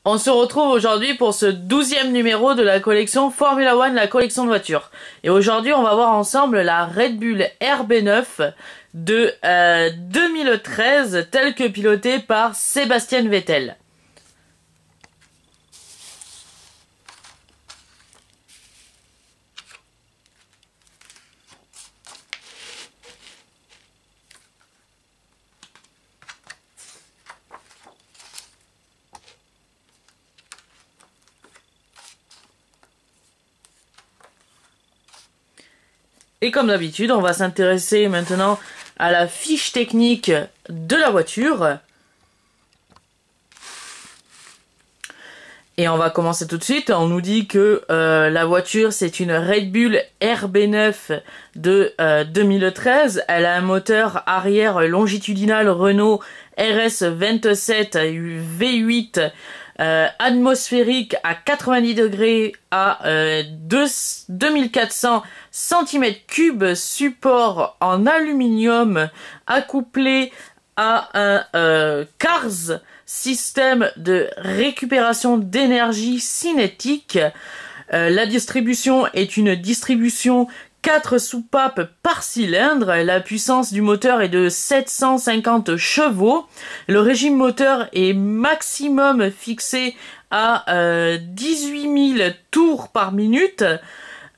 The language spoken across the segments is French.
On se retrouve aujourd'hui pour ce 12e numéro de la collection Formula One, la collection de voitures. Et aujourd'hui, on va voir ensemble la Red Bull RB9 de 2013, telle que pilotée par Sébastien Vettel. Et comme d'habitude, on va s'intéresser maintenant à la fiche technique de la voiture. Et on va commencer tout de suite. On nous dit que la voiture, c'est une Red Bull RB9 de 2013. Elle a un moteur arrière longitudinal Renault RS27 V8 atmosphérique à 90 degrés à 2400 cm3, support en aluminium accouplé à un CARS, système de récupération d'énergie cinétique. La distribution est une distribution 4 soupapes par cylindre. La puissance du moteur est de 750 chevaux. Le régime moteur est maximum fixé à 18 000 tours par minute.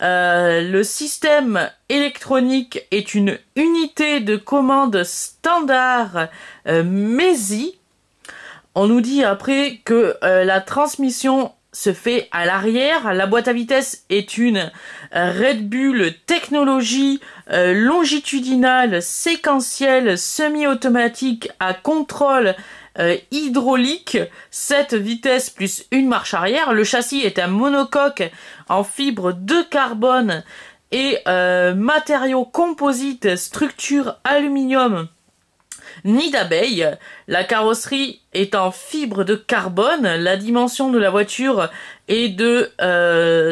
Le système électronique est une unité de commande standard MESI. On nous dit après que la transmission se fait à l'arrière. La boîte à vitesse est une Red Bull technologie longitudinale séquentielle semi-automatique à contrôle hydraulique, 7 vitesses plus une marche arrière. Le châssis est un monocoque en fibre de carbone et matériaux composites, structure aluminium, nid d'abeille. La carrosserie est en fibre de carbone. La dimension de la voiture est de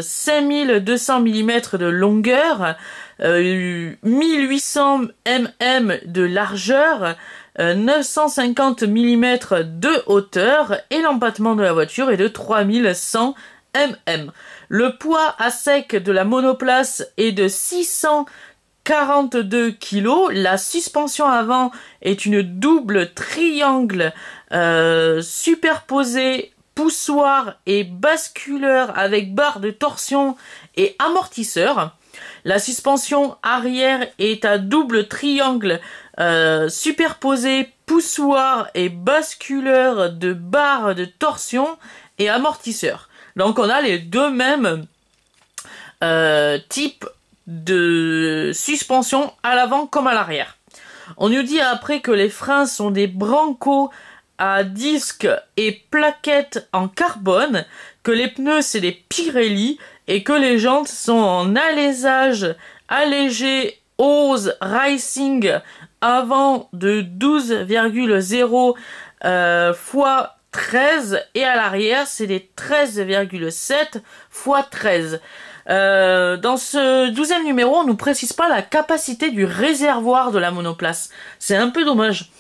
5200 mm de longueur, 1800 mm de largeur, 950 mm de hauteur, et l'empattement de la voiture est de 3100 mm. Le poids à sec de la monoplace est de 642 kg. La suspension avant est une double triangle superposé, poussoir et basculeur avec barre de torsion et amortisseur. La suspension arrière est à double triangle superposé, poussoir et basculeur de barre de torsion et amortisseur. Donc on a les deux mêmes types de suspension à l'avant comme à l'arrière. On nous dit après que les freins sont des Branco à disques et plaquettes en carbone, que les pneus c'est des Pirelli et que les jantes sont en alésage allégé Ose Racing avant de 12,0 x 13 et à l'arrière c'est des 13,7 x 13. Dans ce 12e numéro, on nous précise pas la capacité du réservoir de la monoplace. C'est un peu dommage.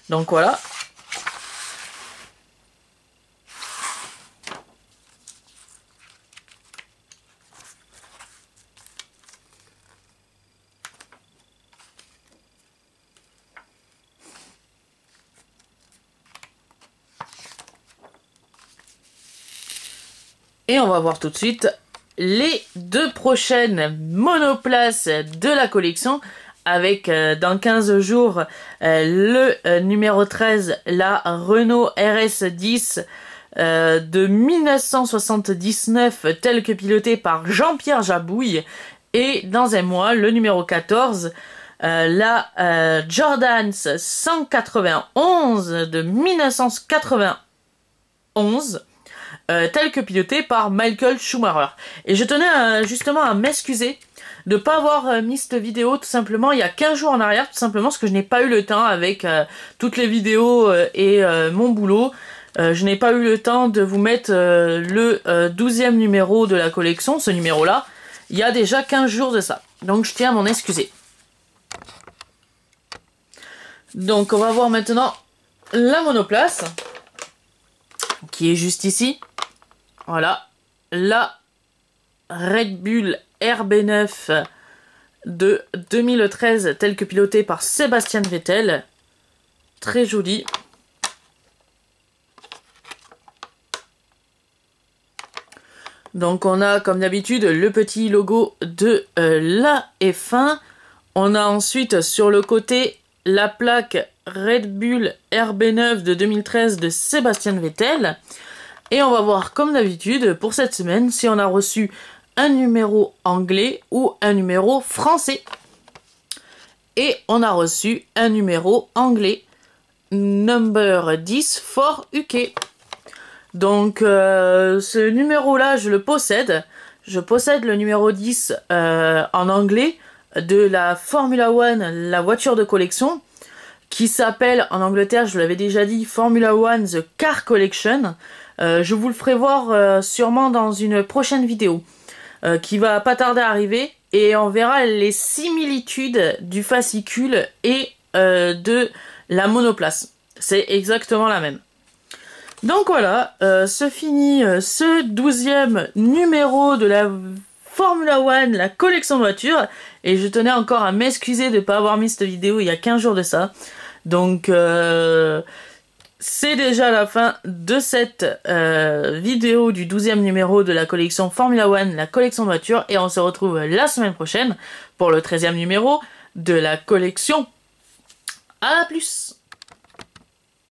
Donc voilà. Et on va voir tout de suite les deux prochaines monoplaces de la collection avec dans 15 jours le numéro 13, la Renault RS10 de 1979 telle que pilotée par Jean-Pierre Jabouille, et dans un mois le numéro 14, la Jordan 191 de 1991 telle que pilotée par Michael Schumacher. Et je tenais justement à m'excuser de pas avoir mis cette vidéo tout simplement il y a 15 jours en arrière, tout simplement parce que je n'ai pas eu le temps avec toutes les vidéos et mon boulot. Je n'ai pas eu le temps de vous mettre le 12e numéro de la collection, ce numéro-là, il y a déjà 15 jours de ça. Donc je tiens à m'en excuser. Donc on va voir maintenant la monoplace qui est juste ici. Voilà, la Red Bull RB9 de 2013 telle que pilotée par Sebastian Vettel. Très jolie. Donc on a comme d'habitude le petit logo de la F1. On a ensuite sur le côté la plaque Red Bull RB9 de 2013 de Sebastian Vettel. Et on va voir comme d'habitude pour cette semaine si on a reçu un numéro anglais ou un numéro français. Et on a reçu un numéro anglais, number 10 for UK. Donc ce numéro-là, je le possède. Je possède le numéro 10 en anglais de la Formula One, la voiture de collection, qui s'appelle en Angleterre, je vous l'avais déjà dit, Formula One The Car Collection. Je vous le ferai voir sûrement dans une prochaine vidéo qui va pas tarder à arriver. Et on verra les similitudes du fascicule et de la monoplace. C'est exactement la même. Donc voilà, se finit ce 12e numéro de la Formula One, la collection de voitures. Et je tenais encore à m'excuser de ne pas avoir mis cette vidéo il y a 15 jours de ça. Donc c'est déjà la fin de cette vidéo du 12e numéro de la collection Formula One, la collection de voitures. Et on se retrouve la semaine prochaine pour le 13e numéro de la collection. À la plus!